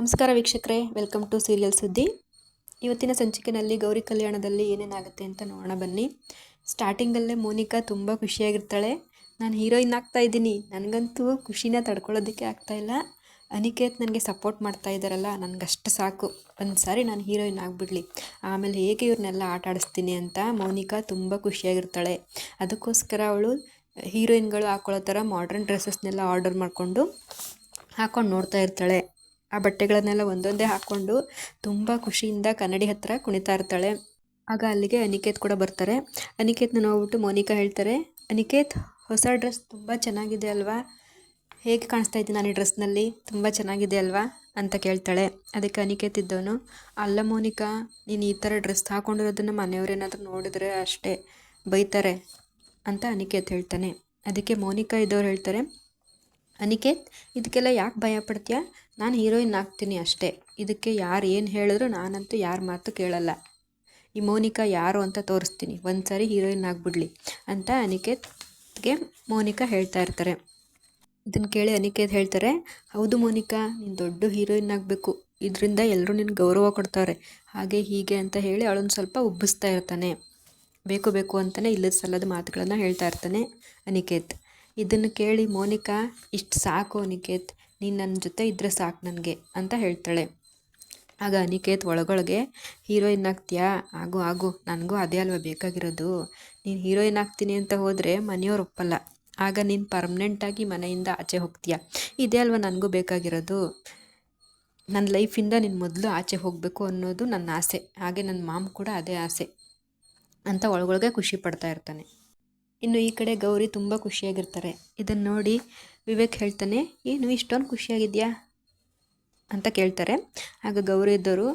ನಮಸ್ಕಾರ ವೀಕ್ಷಕರೇ, welcome to serial ಸುದ್ದಿ. ಇವತ್ತಿನ ಸಂಚಿಕೆಯಲ್ಲಿ ಗೌರಿ ಕಲ್ಯಾಣದಲ್ಲಿ ಏನೇನಾಗುತ್ತೆ ಅಂತ ನೋಡೋಣ ಬನ್ನಿ. ಸ್ಟಾರ್ಟಿಂಗಲ್ಲೇ ಮೋನಿಕಾ ತುಂಬ ಖುಷಿಯಾಗಿರ್ತಾಳೆ. ನಾನು ಹೀರೋಯಿನ್ ಆಗ್ತಾ ಇದ್ದೀನಿ, ನನಗಂತೂ ಖುಷಿನ ತಡ್ಕೊಳ್ಳೋದಕ್ಕೆ ಆಗ್ತಾಯಿಲ್ಲ. ಅನಿಕೇತ್ ನನಗೆ ಸಪೋರ್ಟ್ ಮಾಡ್ತಾ ಇದ್ದಾರಲ್ಲ, ನನಗಷ್ಟು ಸಾಕು, ಒಂದು ಸಾರಿ ನಾನು ಹೀರೋಯಿನ್ ಆಗಿಬಿಡ್ಲಿ, ಆಮೇಲೆ ಹೇಗೆ ಇವ್ರನ್ನೆಲ್ಲ ಆಟ ಆಡಿಸ್ತೀನಿ ಅಂತ ಮೋನಿಕಾ ತುಂಬ ಖುಷಿಯಾಗಿರ್ತಾಳೆ. ಅದಕ್ಕೋಸ್ಕರ ಅವಳು ಹೀರೋಯಿನ್ಗಳು ಹಾಕೊಳ್ಳೋ ಥರ ಮಾಡ್ರನ್ ಡ್ರೆಸ್ಸಸ್ನೆಲ್ಲ ಆರ್ಡರ್ ಮಾಡಿಕೊಂಡು ಹಾಕ್ಕೊಂಡು ನೋಡ್ತಾ ಇರ್ತಾಳೆ. ಆ ಬಟ್ಟೆಗಳನ್ನೆಲ್ಲ ಒಂದೊಂದೇ ಹಾಕ್ಕೊಂಡು ತುಂಬ ಖುಷಿಯಿಂದ ಕನ್ನಡಿ ಹತ್ರ ಕುಣಿತಾ ಇರ್ತಾಳೆ. ಆಗ ಅಲ್ಲಿಗೆ ಅನಿಕೇತ್ ಕೂಡ ಬರ್ತಾರೆ. ಅನಿಕೇತ್ನ ನೋಡ್ಬಿಟ್ಟು ಮೋನಿಕಾ ಹೇಳ್ತಾರೆ, ಅನಿಕೇತ್, ಹೊಸ ಡ್ರೆಸ್ ತುಂಬ ಚೆನ್ನಾಗಿದೆ ಅಲ್ವಾ? ಹೇಗೆ ಕಾಣಿಸ್ತಾ ಇದ್ದೀನಿ ನಾನು ಈ ಡ್ರೆಸ್ನಲ್ಲಿ? ತುಂಬ ಚೆನ್ನಾಗಿದೆ ಅಲ್ವಾ ಅಂತ ಕೇಳ್ತಾಳೆ. ಅದಕ್ಕೆ ಅನಿಕೇತ್ ಇದ್ದವನು, ಅಲ್ಲ ಮೋನಿಕಾ, ನೀನು ಈ ಥರ ಡ್ರೆಸ್ ಹಾಕ್ಕೊಂಡಿರೋದನ್ನು ಮನೆಯವ್ರೇನಾದರೂ ನೋಡಿದ್ರೆ ಅಷ್ಟೇ ಬೈತಾರೆ ಅಂತ ಅನಿಕೇತ್ ಹೇಳ್ತಾನೆ. ಅದಕ್ಕೆ ಮೋನಿಕಾ ಇದ್ದವ್ರು ಹೇಳ್ತಾರೆ, ಅನಿಕೇತ್, ಇದಕ್ಕೆಲ್ಲ ಯಾಕೆ ಭಯ ಪಡ್ತೀಯಾ? ನಾನು ಹೀರೋಯಿನ್ ಆಗ್ತೀನಿ ಅಷ್ಟೇ, ಇದಕ್ಕೆ ಯಾರು ಏನು ಹೇಳಿದ್ರು ನಾನಂತೂ ಯಾರ ಮಾತು ಕೇಳಲ್ಲ. ಈ ಮೋನಿಕಾ ಯಾರು ಅಂತ ತೋರಿಸ್ತೀನಿ, ಒಂದು ಸಾರಿ ಹೀರೋಯಿನ್ ಆಗಿಬಿಡ್ಲಿ ಅಂತ ಅನಿಕೇತ್ಗೆ ಮೋನಿಕಾ ಹೇಳ್ತಾ ಇರ್ತಾರೆ. ಇದನ್ನು ಕೇಳಿ ಅನಿಕೇತ್ ಹೇಳ್ತಾರೆ, ಹೌದು ಮೋನಿಕಾ, ನೀನು ದೊಡ್ಡ ಹೀರೋಯಿನ್ ಆಗಬೇಕು, ಇದರಿಂದ ಎಲ್ಲರೂ ನಿನ್ಗೆ ಗೌರವ ಕೊಡ್ತಾರೆ, ಹಾಗೆ ಹೀಗೆ ಅಂತ ಹೇಳಿ ಅವಳನ್ನು ಸ್ವಲ್ಪ ಉಬ್ಬಿಸ್ತಾ ಇರ್ತಾನೆ. ಬೇಕು ಬೇಕು ಅಂತಲೇ ಇಲ್ಲದ ಸಲ್ಲದ ಮಾತುಗಳನ್ನು ಹೇಳ್ತಾ ಇರ್ತಾನೆ ಅನಿಕೇತ್. ಇದನ್ನು ಕೇಳಿ ಮೋನಿಕಾ, ಇಷ್ಟು ಸಾಕು ಅನಿಕೇತ್, ನೀನು ನನ್ನ ಜೊತೆ ಇದ್ದರೆ ಸಾಕು ನನಗೆ ಅಂತ ಹೇಳ್ತಾಳೆ. ಆಗ ಅನಿಕೇತ್ ಒಳಗೊಳಗೆ, ಹೀರೋಯಿನ್ ಆಗ್ತೀಯಾ? ಆಗು, ನನಗೂ ಅದೇ ಅಲ್ವಾ ಬೇಕಾಗಿರೋದು. ನೀನು ಹೀರೋಯಿನ್ ಆಗ್ತೀನಿ ಅಂತ ಹೋದರೆ ಮನೆಯವ್ರು ಒಪ್ಪಲ್ಲ, ಆಗ ನೀನು ಪರ್ಮನೆಂಟಾಗಿ ಮನೆಯಿಂದ ಆಚೆ ಹೋಗ್ತೀಯ, ಇದೇ ಅಲ್ವಾ ನನಗೂ ಬೇಕಾಗಿರೋದು. ನನ್ನ ಲೈಫಿಂದ ನೀನು ಮೊದಲು ಆಚೆ ಹೋಗಬೇಕು ಅನ್ನೋದು ನನ್ನ ಆಸೆ, ಹಾಗೆ ನನ್ನ ಮಾಮ್ ಕೂಡ ಅದೇ ಆಸೆ ಅಂತ ಒಳಗೊಳಗೆ ಖುಷಿ ಪಡ್ತಾ ಇರ್ತಾನೆ. ಇನ್ನು ಈ ಕಡೆ ಗೌರಿ ತುಂಬ ಖುಷಿಯಾಗಿರ್ತಾರೆ. ಇದನ್ನು ನೋಡಿ ವಿವೇಕ್ ಹೇಳ್ತಾನೆ, ಏನು ಇಷ್ಟೊಂದು ಖುಷಿಯಾಗಿದೆಯಾ ಅಂತ ಕೇಳ್ತಾರೆ. ಆಗ ಗೌರಿ ಇದ್ದವರು,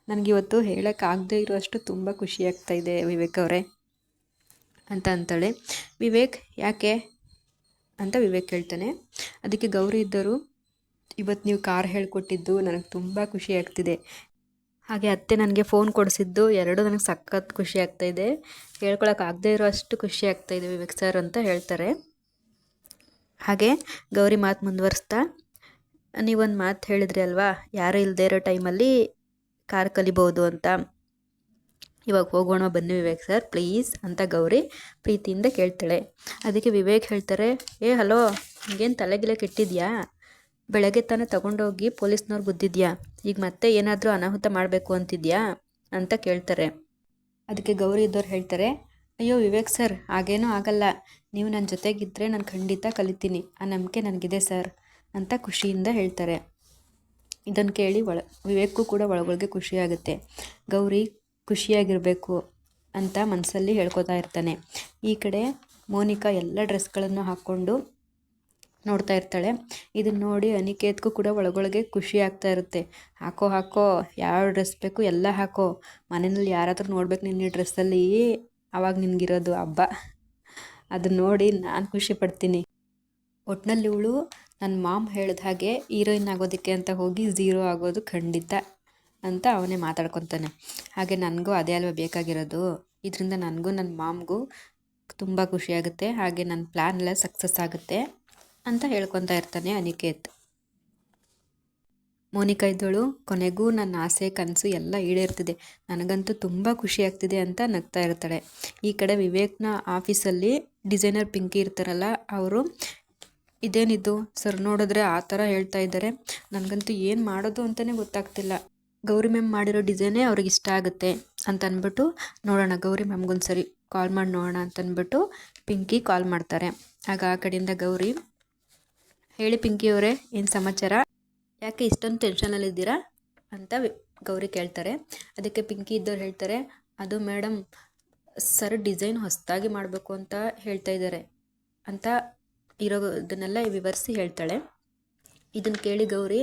ನನಗಿವತ್ತು ಹೇಳೋಕ್ಕಾಗದೇ ಇರೋಷ್ಟು ತುಂಬ ಖುಷಿಯಾಗ್ತಾಯಿದೆ ವಿವೇಕ್ ಅವರೇ ಅಂತ ಅಂತಾಳೆ. ವಿವೇಕ್, ಯಾಕೆ ಅಂತ ವಿವೇಕ್ ಹೇಳ್ತಾನೆ. ಅದಕ್ಕೆ ಗೌರಿ ಇದ್ದವರು, ಇವತ್ತು ನೀವು ಕಾರ್ ಹೇಳ್ಕೊಟ್ಟಿದ್ದು ನನಗೆ ತುಂಬ ಖುಷಿ ಆಗ್ತಿದೆ, ಹಾಗೆ ಅತ್ತೆ ನನಗೆ ಫೋನ್ ಕೊಡಿಸಿದ್ದು ಎರಡೂ ನನಗೆ ಸಖತ್ ಖುಷಿ ಆಗ್ತಾಯಿದೆ, ಹೇಳ್ಕೊಳಕ್ಕಾಗದೇ ಇರೋ ಅಷ್ಟು ಖುಷಿ ಆಗ್ತಾಯಿದೆ ವಿವೇಕ್ ಸರ್ ಅಂತ ಹೇಳ್ತಾರೆ. ಹಾಗೆ ಗೌರಿ ಮಾತು ಮುಂದುವರಿಸ್ತಾ, ನೀವೊಂದು ಮಾತು ಹೇಳಿದ್ರಿ ಅಲ್ವಾ, ಯಾರೂ ಇಲ್ಲದೇ ಇರೋ ಟೈಮಲ್ಲಿ ಕಾರ್ ಕಲಿಬೋದು ಅಂತ, ಇವಾಗ ಹೋಗೋಣ ಬನ್ನಿ ವಿವೇಕ್ ಸರ್ ಪ್ಲೀಸ್ ಅಂತ ಗೌರಿ ಪ್ರೀತಿಯಿಂದ ಕೇಳ್ತಾಳೆ. ಅದಕ್ಕೆ ವಿವೇಕ್ ಹೇಳ್ತಾರೆ, ಹಲೋ, ನಿಮಗೇನು ತಲೆಗಿಲೆ ಕೆಟ್ಟಿದ್ಯಾ? ಬೆಳಗ್ಗೆ ತಾನೇ ತಗೊಂಡೋಗಿ ಪೊಲೀಸ್ನವ್ರು ಗುದ್ದಿದ್ಯಾ, ಈಗ ಮತ್ತೆ ಏನಾದರೂ ಅನಾಹುತ ಮಾಡಬೇಕು ಅಂತಿದ್ಯಾ ಅಂತ ಕೇಳ್ತಾರೆ. ಅದಕ್ಕೆ ಗೌರಿ ಇದ್ದವ್ರು ಹೇಳ್ತಾರೆ, ಅಯ್ಯೋ ವಿವೇಕ್ ಸರ್, ಹಾಗೇನೂ ಆಗಲ್ಲ, ನೀವು ನನ್ನ ಜೊತೆಗಿದ್ದರೆ ನಾನು ಖಂಡಿತ ಕಲಿತೀನಿ, ಆ ನಂಬಿಕೆ ನನಗಿದೆ ಸರ್ ಅಂತ ಖುಷಿಯಿಂದ ಹೇಳ್ತಾರೆ. ಇದನ್ನು ಕೇಳಿ ವಿವೇಕ್ಗೂ ಕೂಡ ಒಳಗೊಳಗೆ ಖುಷಿಯಾಗುತ್ತೆ. ಗೌರಿ ಖುಷಿಯಾಗಿರಬೇಕು ಅಂತ ಮನಸ್ಸಲ್ಲಿ ಹೇಳ್ಕೊತಾ ಇರ್ತಾನೆ. ಈ ಕಡೆ ಮೋನಿಕಾ ಎಲ್ಲ ಡ್ರೆಸ್ಗಳನ್ನು ಹಾಕ್ಕೊಂಡು ನೋಡ್ತಾ ಇರ್ತಾಳೆ. ಇದನ್ನು ನೋಡಿ ಅನಿಕೇತ್ಗೂ ಕೂಡ ಒಳಗೊಳಗೆ ಖುಷಿ ಆಗ್ತಾ ಇರುತ್ತೆ. ಹಾಕೋ, ಯಾವ ಡ್ರೆಸ್ ಬೇಕು ಎಲ್ಲ ಹಾಕೋ, ಮನೆಯಲ್ಲಿ ಯಾರಾದರೂ ನೋಡ್ಬೇಕು ನಿನ್ನ ಈ ಡ್ರೆಸ್ಸಲ್ಲಿ, ಆವಾಗ ನಿನಗಿರೋದು ಹಬ್ಬ, ಅದನ್ನ ನೋಡಿ ನಾನು ಖುಷಿ ಪಡ್ತೀನಿ. ಒಟ್ಟಿನಲ್ಲಿ ಇವಳು ನನ್ನ ಮಾಮ್ ಹೇಳಿದ ಹಾಗೆ ಹೀರೋಯಿನ್ ಆಗೋದಕ್ಕೆ ಅಂತ ಹೋಗಿ ಝೀರೋ ಆಗೋದು ಖಂಡಿತ ಅಂತ ಅವನೇ ಮಾತಾಡ್ಕೊತಾನೆ. ಹಾಗೆ ನನಗೂ ಅದೇ ಅಲ್ವಾ ಬೇಕಾಗಿರೋದು, ಇದರಿಂದ ನನಗೂ ನನ್ನ ಮಾಮ್ಗೂ ತುಂಬ ಖುಷಿಯಾಗುತ್ತೆ, ಹಾಗೆ ನನ್ನ ಪ್ಲ್ಯಾನ್ ಎಲ್ಲ ಸಕ್ಸಸ್ ಆಗುತ್ತೆ ಅಂತ ಹೇಳ್ಕೊತಾ ಇರ್ತಾನೆ ಅನಿಕೇತ್. ಮೋನಿಕಾ ಇದ್ದಳು, ಕೊನೆಗೂ ನನ್ನ ಆಸೆ ಕನಸು ಎಲ್ಲ ಈಡೇರ್ತಿದೆ, ನನಗಂತೂ ತುಂಬ ಖುಷಿ ಆಗ್ತಿದೆ ಅಂತ ನಗ್ತಾ ಇರ್ತಾಳೆ. ಈ ಕಡೆ ವಿವೇಕ್ನ ಆಫೀಸಲ್ಲಿ ಡಿಸೈನರ್ ಪಿಂಕಿ ಇರ್ತಾರಲ್ಲ, ಅವರು ಇದೇನಿದ್ದು ಸರ್ ನೋಡಿದ್ರೆ ಆ ಥರ ಹೇಳ್ತಾ ಇದ್ದಾರೆ, ನನಗಂತೂ ಏನು ಮಾಡೋದು ಅಂತಲೇ ಗೊತ್ತಾಗ್ತಿಲ್ಲ, ಗೌರಿ ಮ್ಯಾಮ್ ಮಾಡಿರೋ ಡಿಸೈನೇ ಅವ್ರಿಗೆ ಇಷ್ಟ ಆಗುತ್ತೆ ಅಂತ ಅಂದ್ಬಿಟ್ಟು, ನೋಡೋಣ ಗೌರಿ ಮ್ಯಾಮ್ಗೊಂದು ಸರಿ ಕಾಲ್ ಮಾಡಿ ನೋಡೋಣ ಅಂತಂದ್ಬಿಟ್ಟು ಪಿಂಕಿ ಕಾಲ್ ಮಾಡ್ತಾರೆ. ಆಗ ಆ ಕಡೆಯಿಂದ ಗೌರಿ, ಹೇಳಿ ಪಿಂಕಿ ಅವರೇ, ಏನು ಸಮಾಚಾರ, ಯಾಕೆ ಇಷ್ಟೊಂದು ಟೆನ್ಷನಲ್ಲಿದ್ದೀರಾ ಅಂತ ಗೌರಿ ಕೇಳ್ತಾರೆ. ಅದಕ್ಕೆ ಪಿಂಕಿ ಇದ್ದವ್ರು ಹೇಳ್ತಾರೆ, ಅದು ಮೇಡಮ್, ಸರ್ ಡಿಸೈನ್ ಹೊಸದಾಗಿ ಮಾಡಬೇಕು ಅಂತ ಹೇಳ್ತಾ ಇದ್ದಾರೆ ಅಂತ ಇರೋದನ್ನೆಲ್ಲ ವಿವರಿಸಿ ಹೇಳ್ತಾಳೆ. ಇದನ್ನು ಕೇಳಿ ಗೌರಿ,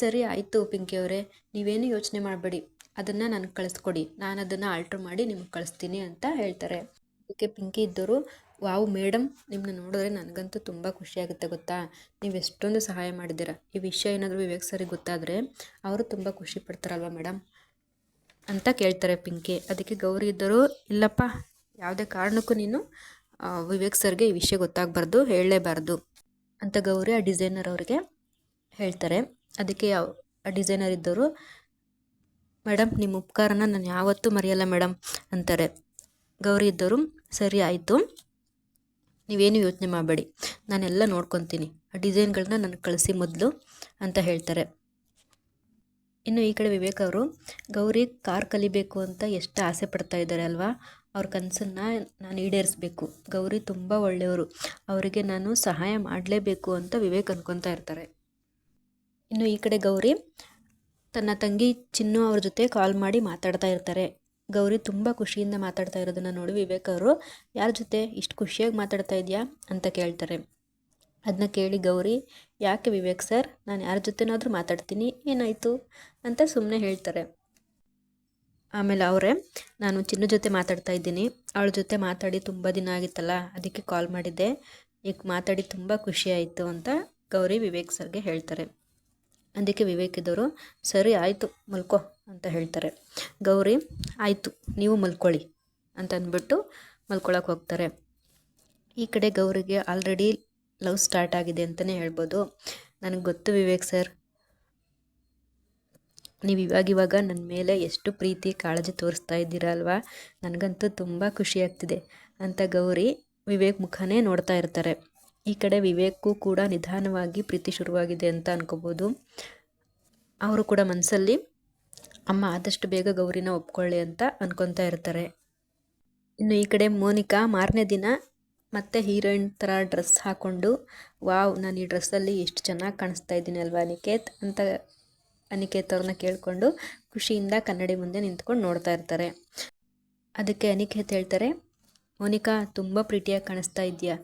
ಸರಿ ಆಯಿತು ಪಿಂಕಿ ಅವರೇ, ನೀವೇನು ಯೋಚನೆ ಮಾಡಬೇಡಿ, ಅದನ್ನು ನನಗೆ ಕಳಿಸ್ಕೊಡಿ, ನಾನು ಅದನ್ನು ಆಲ್ಟ್ರ್ ಮಾಡಿ ನಿಮಗೆ ಕಳಿಸ್ತೀನಿ ಅಂತ ಹೇಳ್ತಾರೆ. ಅದಕ್ಕೆ ಪಿಂಕಿ ಇದ್ದವರು, ವಾವ್ ಮೇಡಮ್, ನಿಮ್ಮನ್ನ ನೋಡಿದ್ರೆ ನನಗಂತೂ ತುಂಬ ಖುಷಿಯಾಗುತ್ತೆ ಗೊತ್ತಾ, ನೀವು ಎಷ್ಟೊಂದು ಸಹಾಯ ಮಾಡಿದ್ದೀರ, ಈ ವಿಷಯ ಏನಾದರೂ ವಿವೇಕ್ ಸರಿಗೆ ಗೊತ್ತಾದರೆ ಅವರು ತುಂಬ ಖುಷಿ ಪಡ್ತಾರಲ್ವ ಮೇಡಮ್ ಅಂತ ಕೇಳ್ತಾರೆ ಪಿಂಕಿ. ಅದಕ್ಕೆ ಗೌರಿ ಇದ್ದರು, ಇಲ್ಲಪ್ಪ, ಯಾವುದೇ ಕಾರಣಕ್ಕೂ ನೀನು ವಿವೇಕ್ ಸರ್ಗೆ ಈ ವಿಷಯ ಗೊತ್ತಾಗಬಾರ್ದು, ಹೇಳಲೇಬಾರ್ದು ಅಂತ ಗೌರಿ ಆ ಡಿಸೈನರ್ ಅವ್ರಿಗೆ ಹೇಳ್ತಾರೆ. ಅದಕ್ಕೆ ಡಿಸೈನರ್ ಇದ್ದವರು, ಮೇಡಮ್ ನಿಮ್ಮ ಉಪಕಾರನ ನಾನು ಯಾವತ್ತೂ ಮರೆಯಲ್ಲ ಮೇಡಮ್ ಅಂತಾರೆ. ಗೌರಿ ಇದ್ದವರು, ಸರಿ ಆಯಿತು, ನೀವೇನು ಯೋಚನೆ ಮಾಡಬೇಡಿ, ನಾನೆಲ್ಲ ನೋಡ್ಕೊತೀನಿ, ಆ ಡಿಸೈನ್ಗಳನ್ನ ನನಗೆ ಕಳಿಸಿ ಮೊದಲು ಅಂತ ಹೇಳ್ತಾರೆ. ಇನ್ನು ಈ ಕಡೆ ವಿವೇಕ್ ಅವರು ಗೌರಿ ಕಾರ್ ಕಲಿಬೇಕು ಅಂತ ಎಷ್ಟು ಆಸೆ ಪಡ್ತಾ ಇದ್ದಾರೆ ಅಲ್ವಾ. ಅವ್ರ ಕನಸನ್ನು ನಾನು ಈಡೇರಿಸ್ಬೇಕು, ಗೌರಿ ತುಂಬ ಒಳ್ಳೆಯವರು, ಅವರಿಗೆ ನಾನು ಸಹಾಯ ಮಾಡಲೇಬೇಕು ಅಂತ ವಿವೇಕ್ ಅನ್ಕೊತಾ ಇರ್ತಾರೆ. ಇನ್ನು ಈ ಕಡೆ ಗೌರಿ ತನ್ನ ತಂಗಿ ಚಿನ್ನು ಅವ್ರ ಜೊತೆ ಕಾಲ್ ಮಾಡಿ ಮಾತಾಡ್ತಾ ಇರ್ತಾರೆ. ಗೌರಿ ತುಂಬ ಖುಷಿಯಿಂದ ಮಾತಾಡ್ತಾ ಇರೋದನ್ನು ನೋಡಿ ವಿವೇಕ್ ಅವರು, ಯಾರ ಜೊತೆ ಇಷ್ಟು ಖುಷಿಯಾಗಿ ಮಾತಾಡ್ತಾ ಇದೆಯಾ ಅಂತ ಕೇಳ್ತಾರೆ. ಅದನ್ನ ಕೇಳಿ ಗೌರಿ, ಯಾಕೆ ವಿವೇಕ್ ಸರ್, ನಾನು ಯಾರ ಜೊತೆನಾದರೂ ಮಾತಾಡ್ತೀನಿ, ಏನಾಯಿತು ಅಂತ ಸುಮ್ಮನೆ ಹೇಳ್ತಾರೆ. ಆಮೇಲೆ ಅವರೇ, ನಾನು ಚಿನ್ನು ಜೊತೆ ಮಾತಾಡ್ತಾ ಇದ್ದೀನಿ, ಅವಳ ಜೊತೆ ಮಾತಾಡಿ ತುಂಬ ದಿನ ಆಗಿತ್ತಲ್ಲ, ಅದಕ್ಕೆ ಕಾಲ್ ಮಾಡಿದ್ದೆ, ಈಗ ಮಾತಾಡಿ ತುಂಬ ಖುಷಿ ಆಯಿತು ಅಂತ ಗೌರಿ ವಿವೇಕ್ ಸರ್ಗೆ ಹೇಳ್ತಾರೆ. ಅದಕ್ಕೆ ವಿವೇಕ್ ಇದ್ದವರು, ಸರಿ ಆಯಿತು ಮಲ್ಕೋ ಅಂತ ಹೇಳ್ತಾರೆ. ಗೌರಿ, ಆಯಿತು ನೀವು ಮಲ್ಕೊಳ್ಳಿ ಅಂತ ಅಂದ್ಬಿಟ್ಟು ಮಲ್ಕೊಳಕ್ಕೆ ಹೋಗ್ತಾರೆ. ಈ ಕಡೆ ಗೌರಿಗೆ ಆಲ್ರೆಡಿ ಲವ್ ಸ್ಟಾರ್ಟ್ ಆಗಿದೆ ಅಂತಲೇ ಹೇಳ್ಬೋದು. ನನಗೆ ಗೊತ್ತು ವಿವೇಕ್ ಸರ್, ನೀವು ಇವಾಗ ನನ್ನ ಮೇಲೆ ಎಷ್ಟು ಪ್ರೀತಿ ಕಾಳಜಿ ತೋರಿಸ್ತಾ ಇದ್ದೀರಾ ಅಲ್ವಾ, ನನಗಂತೂ ತುಂಬ ಖುಷಿ ಆಗ್ತಿದೆ ಅಂತ ಗೌರಿ ವಿವೇಕ್ ಮುಖನೇ ನೋಡ್ತಾ ಇರ್ತಾರೆ. ಈ ಕಡೆ ವಿವೇಕ್ಗೂ ಕೂಡ ನಿಧಾನವಾಗಿ ಪ್ರೀತಿ ಶುರುವಾಗಿದೆ ಅಂತ ಅನ್ಕೋಬೋದು. ಅವರು ಕೂಡ ಮನಸ್ಸಲ್ಲಿ ಅಮ್ಮ ಆದಷ್ಟು ಬೇಗ ಗೌರಿನ ಒಪ್ಕೊಳ್ಳಿ ಅಂತ ಅನ್ಕೊತಾ ಇರ್ತಾರೆ. ಇನ್ನು ಈ ಕಡೆ ಮೋನಿಕಾ ಮಾರನೇ ದಿನ ಮತ್ತೆ ಹೀರೋಯಿನ್ ಥರ ಡ್ರೆಸ್ ಹಾಕ್ಕೊಂಡು, ವಾವ್ ನಾನು ಈ ಡ್ರೆಸ್ಸಲ್ಲಿ ಎಷ್ಟು ಚೆನ್ನಾಗಿ ಕಾಣಿಸ್ತಾ ಇದ್ದೀನಿ ಅಲ್ವಾ ಅನಿಕೇತ್ ಅಂತ ಅನಿಕೇತ್ ಅವ್ರನ್ನ ಕೇಳಿಕೊಂಡು ಖುಷಿಯಿಂದ ಕನ್ನಡಿ ಮುಂದೆ ನಿಂತ್ಕೊಂಡು ನೋಡ್ತಾ ಇರ್ತಾರೆ. ಅದಕ್ಕೆ ಅನಿಕೇತ್ ಹೇಳ್ತಾರೆ, ಮೋನಿಕಾ ತುಂಬ ಪ್ರೀತಿಯಾಗಿ ಕಾಣಿಸ್ತಾ ಇದೆಯಾ,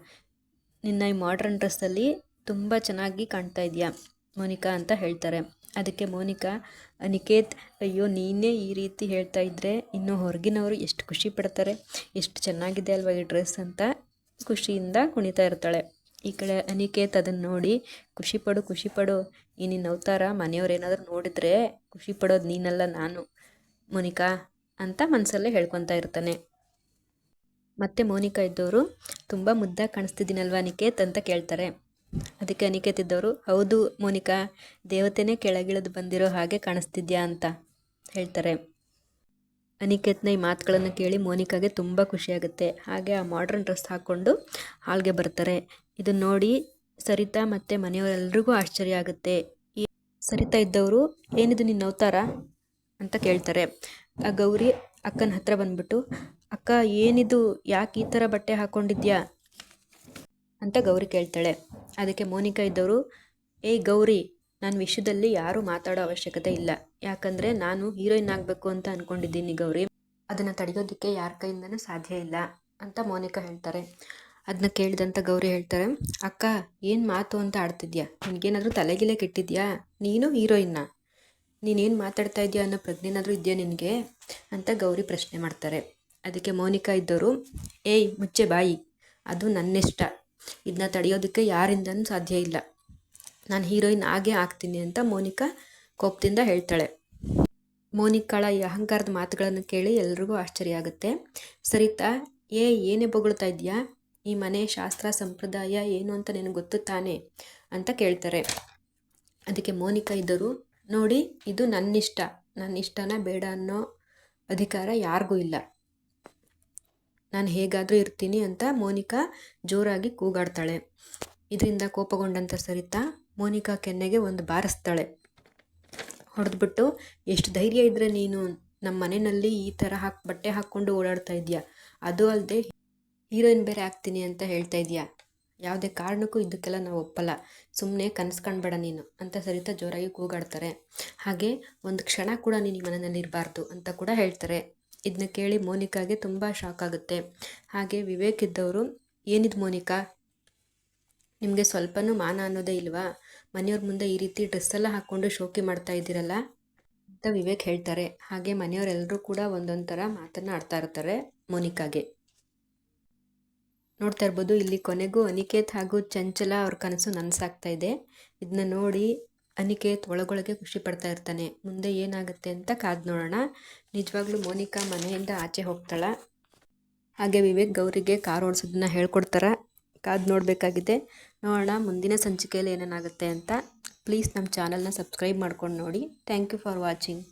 ನಿನ್ನ ಈ ಮಾಡ್ರನ್ ಡ್ರೆಸ್ಸಲ್ಲಿ ತುಂಬ ಚೆನ್ನಾಗಿ ಕಾಣ್ತಾ ಇದೆಯಾ ಮೋನಿಕಾ ಅಂತ ಹೇಳ್ತಾರೆ. ಅದಕ್ಕೆ ಮೋನಿಕಾ, ಅನಿಕೇತ್ ಅಯ್ಯೋ ನೀನೇ ಈ ರೀತಿ ಹೇಳ್ತಾ ಇದ್ದರೆ ಇನ್ನು ಹೊರಗಿನವರು ಎಷ್ಟು ಖುಷಿ ಪಡ್ತಾರೆ, ಎಷ್ಟು ಚೆನ್ನಾಗಿದೆ ಅಲ್ವಾ ಈ ಡ್ರೆಸ್ ಅಂತ ಖುಷಿಯಿಂದ ಕುಣಿತಾ ಇರ್ತಾಳೆ. ಈ ಕಡೆ ಅನಿಕೇತ್ ಅದನ್ನು ನೋಡಿ, ಖುಷಿಪಡು, ಈ ನಿನ್ನ ಅವತಾರ ಮನೆಯವ್ರು ಏನಾದರೂ ನೋಡಿದ್ರೆ ಖುಷಿ ಪಡೋದು ನೀನಲ್ಲ ನಾನು ಮೋನಿಕಾ ಅಂತ ಮನಸ್ಸಲ್ಲೇ ಹೇಳ್ಕೊತಾ ಇರ್ತಾನೆ. ಮತ್ತೆ ಮೋನಿಕಾ ಇದ್ದವರು, ತುಂಬ ಮುದ್ದಾಗಿ ಕಾಣಿಸ್ತಿದ್ದೀನಲ್ವಾ ಅನಿಕೇತ್ ಅಂತ ಕೇಳ್ತಾರೆ. ಅದಕ್ಕೆ ಅನಿಕೇತ್ ಇದ್ದವರು, ಹೌದು ಮೋನಿಕಾ, ದೇವತೆನೇ ಕೆಳಗಿಳಿದು ಬಂದಿರೋ ಹಾಗೆ ಕಾಣಿಸ್ತಿದ್ಯಾ ಅಂತ ಹೇಳ್ತಾರೆ. ಅನಿಕೇತ್ನ ಈ ಮಾತುಗಳನ್ನು ಕೇಳಿ ಮೋನಿಕಾಗೆ ತುಂಬ ಖುಷಿಯಾಗುತ್ತೆ. ಹಾಗೆ ಆ ಮಾಡ್ರನ್ ಡ್ರೆಸ್ ಹಾಕ್ಕೊಂಡು ಹಾಲ್ಗೆ ಬರ್ತಾರೆ. ಇದನ್ನು ನೋಡಿ ಸರಿತಾ ಮತ್ತು ಮನೆಯವರೆಲ್ರಿಗೂ ಆಶ್ಚರ್ಯ ಆಗುತ್ತೆ. ಈ ಸರಿತಾ ಇದ್ದವರು, ಏನಿದು ನಿನ್ನ ಅವತಾರ ಅಂತ ಕೇಳ್ತಾರೆ. ಆ ಗೌರಿ ಅಕ್ಕನ ಹತ್ರ ಬಂದ್ಬಿಟ್ಟು, ಅಕ್ಕ ಏನಿದು, ಯಾಕೆ ಈ ಥರ ಬಟ್ಟೆ ಹಾಕ್ಕೊಂಡಿದ್ಯಾ ಅಂತ ಗೌರಿ ಕೇಳ್ತಾಳೆ. ಅದಕ್ಕೆ ಮೋನಿಕಾ ಇದ್ದವರು, ಏಯ್ ಗೌರಿ, ನನ್ನ ವಿಷಯದಲ್ಲಿ ಯಾರೂ ಮಾತಾಡೋ ಅವಶ್ಯಕತೆ ಇಲ್ಲ, ಯಾಕಂದರೆ ನಾನು ಹೀರೋಯಿನ್ ಆಗಬೇಕು ಅಂತ ಅಂದ್ಕೊಂಡಿದ್ದೀನಿ ಗೌರಿ, ಅದನ್ನು ತಡೆಯೋದಕ್ಕೆ ಯಾರ ಕೈಯಿಂದನೂ ಸಾಧ್ಯ ಇಲ್ಲ ಅಂತ ಮೋನಿಕಾ ಹೇಳ್ತಾರೆ. ಅದನ್ನ ಕೇಳಿದಂಥ ಗೌರಿ ಹೇಳ್ತಾರೆ, ಅಕ್ಕ ಏನು ಮಾತು ಅಂತ ಆಡ್ತಿದ್ಯಾ, ನಿನಗೇನಾದರೂ ತಲೆಗಿಲೆ ಕೆಟ್ಟಿದ್ಯಾ, ನೀನು ಹೀರೋಯಿನ್ನ, ನೀನೇನು ಮಾತಾಡ್ತಾ ಇದೆಯಾ ಅನ್ನೋ ಪ್ರಜ್ಞೆನಾದರೂ ಇದೆಯಾ ನಿನಗೆ ಅಂತ ಗೌರಿ ಪ್ರಶ್ನೆ ಮಾಡ್ತಾರೆ. ಅದಕ್ಕೆ ಮೋನಿಕಾ ಇದ್ದವರು, ಏಯ್ ಮುಚ್ಚೆ ಬಾಯಿ, ಅದು ನನ್ನಿಷ್ಟ, ಇದನ್ನ ತಡೆಯೋದಕ್ಕೆ ಯಾರಿಂದನೂ ಸಾಧ್ಯ ಇಲ್ಲ, ನಾನು ಹೀರೋಯಿನ್ ಆಗೇ ಆಗ್ತೀನಿ ಅಂತ ಮೋನಿಕಾ ಕೋಪದಿಂದ ಹೇಳ್ತಾಳೆ. ಮೋನಿಕಾಳ ಈ ಅಹಂಕಾರದ ಮಾತುಗಳನ್ನು ಕೇಳಿ ಎಲ್ರಿಗೂ ಆಶ್ಚರ್ಯ ಆಗುತ್ತೆ. ಸರಿತಾ, ಏನೇ ಬೊಗಳ್ತಾ ಇದೆಯಾ, ಈ ಮನೆ ಶಾಸ್ತ್ರ ಸಂಪ್ರದಾಯ ಏನು ಅಂತ ನಿನಗೆ ಗೊತ್ತು ತಾನೇ ಅಂತ ಕೇಳ್ತಾರೆ. ಅದಕ್ಕೆ ಮೋನಿಕಾ ಇದ್ದರು, ನೋಡಿ ಇದು ನನ್ನ ಇಷ್ಟನ ಬೇಡ ಅನ್ನೋ ಅಧಿಕಾರ ಯಾರಿಗೂ ಇಲ್ಲ, ನಾನು ಹೇಗಾದರೂ ಇರ್ತೀನಿ ಅಂತ ಮೋನಿಕಾ ಜೋರಾಗಿ ಕೂಗಾಡ್ತಾಳೆ. ಇದರಿಂದ ಕೋಪಗೊಂಡಂಥ ಸರಿತಾ ಮೋನಿಕಾ ಕೆನ್ನೆಗೆ ಒಂದು ಬಾರಿಸ್ತಾಳೆ. ಹೊಡೆದ್ಬಿಟ್ಟು, ಎಷ್ಟು ಧೈರ್ಯ ಇದ್ದರೆ ನೀನು ನಮ್ಮ ಮನೆಯಲ್ಲಿ ಈ ಥರ ಬಟ್ಟೆ ಹಾಕ್ಕೊಂಡು ಓಡಾಡ್ತಾ ಇದೆಯಾ, ಅದು ಅಲ್ಲದೆ ಹೀರೋಯಿನ್ ಬೇರೆ ಆಗ್ತೀನಿ ಅಂತ ಹೇಳ್ತಾ ಇದೆಯಾ, ಯಾವುದೇ ಕಾರಣಕ್ಕೂ ಇದಕ್ಕೆಲ್ಲ ನಾವು ಒಪ್ಪಲ್ಲ, ಸುಮ್ಮನೆ ಕನಸ್ಕೊಂಡ್ಬೇಡ ನೀನು ಅಂತ ಸರಿತಾ ಜೋರಾಗಿ ಕೂಗಾಡ್ತಾರೆ. ಹಾಗೆ ಒಂದು ಕ್ಷಣ ಕೂಡ ನೀನು ಈ ಮನೆಯಲ್ಲಿ ಇರಬಾರ್ದು ಅಂತ ಕೂಡ ಹೇಳ್ತಾರೆ. ಇದನ್ನ ಕೇಳಿ ಮೋನಿಕಾಗೆ ತುಂಬ ಶಾಕ್ ಆಗುತ್ತೆ. ಹಾಗೆ ವಿವೇಕ್ ಇದ್ದವರು, ಏನಿದು ಮೋನಿಕಾ, ನಿಮಗೆ ಸ್ವಲ್ಪನೂ ಮಾನ ಅನ್ನೋದೇ ಇಲ್ವಾ, ಮನೆಯವ್ರ ಮುಂದೆ ಈ ರೀತಿ ಡ್ರೆಸ್ಸೆಲ್ಲ ಹಾಕ್ಕೊಂಡು ಶೋಕಿ ಮಾಡ್ತಾ ಇದ್ದೀರಲ್ಲ ಅಂತ ವಿವೇಕ್ ಹೇಳ್ತಾರೆ. ಹಾಗೆ ಮನೆಯವರೆಲ್ಲರೂ ಕೂಡ ಒಂದೊಂದು ಥರ ಮಾತನ್ನು ಆಡ್ತಾ ಇರ್ತಾರೆ ಮೋನಿಕಾಗೆ. ನೋಡ್ತಾ ಇರ್ಬೋದು, ಇಲ್ಲಿ ಕೊನೆಗೂ ಅನಿಕೇತ್ ಹಾಗೂ ಚಂಚಲ ಅವ್ರ ಕನಸು ನನಸಾಗ್ತಾ ಇದೆ. ಇದನ್ನ ನೋಡಿ ಅನಿಕೇತ್ ಒಳಗೊಳಗೆ ಖುಷಿ ಪಡ್ತಾ ಇರ್ತಾನೆ. ಮುಂದೆ ಏನಾಗುತ್ತೆ ಅಂತ ಕಾದು ನೋಡೋಣ. ನಿಜವಾಗ್ಲೂ ಮೋನಿಕಾ ಮನೆಯಿಂದ ಆಚೆ ಹೋಗ್ತಾಳ. ಹಾಗೆ ವಿವೇಕ್ ಗೌರಿಗೆ ಕಾರ್ ಓಡಿಸೋದನ್ನ ಹೇಳ್ಕೊಡ್ತಾರ. ಕಾದು ನೋಡಬೇಕಾಗಿದೆ. ನೋಡೋಣ ಮುಂದಿನ ಸಂಚಿಕೆಯಲ್ಲಿ ಏನೇನಾಗುತ್ತೆ ಅಂತ. ಪ್ಲೀಸ್ ನಮ್ಮ ಚಾನಲ್ನ ಸಬ್ಸ್ಕ್ರೈಬ್ ಮಾಡ್ಕೊಂಡು ನೋಡಿ. Thank you for watching.